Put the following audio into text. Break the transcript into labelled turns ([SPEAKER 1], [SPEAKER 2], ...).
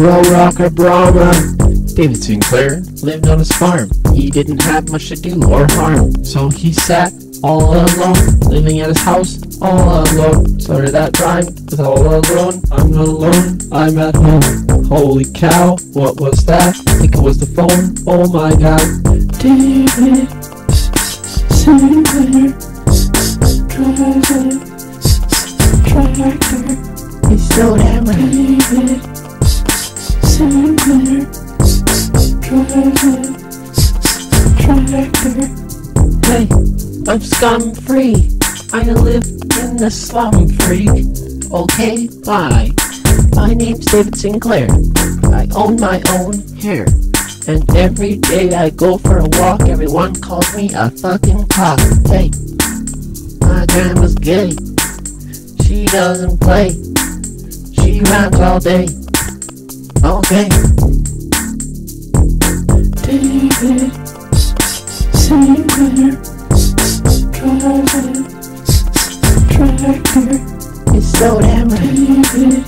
[SPEAKER 1] Bro rocker broma. David Sinclair lived on his farm. He didn't have much to do or harm, so he sat all alone, living at his house all alone. Started that rhyme with all alone. I'm not alone, I'm at home. Holy cow, what was that? I think it was the phone. Oh my god. David Sinclair drives a tractor. He's so damn right. David Sinclair drives a tractor. Hey, I'm scum free. I live in the slum, freak. Okay, bye. My name's David Sinclair. I own my own hair. And every day I go for a walk, everyone calls me a fucking cock. Hey, my grandma's gay. She doesn't play. She rhymes all day. Okay. David Sinclair drives a tractor. It's so damn right. David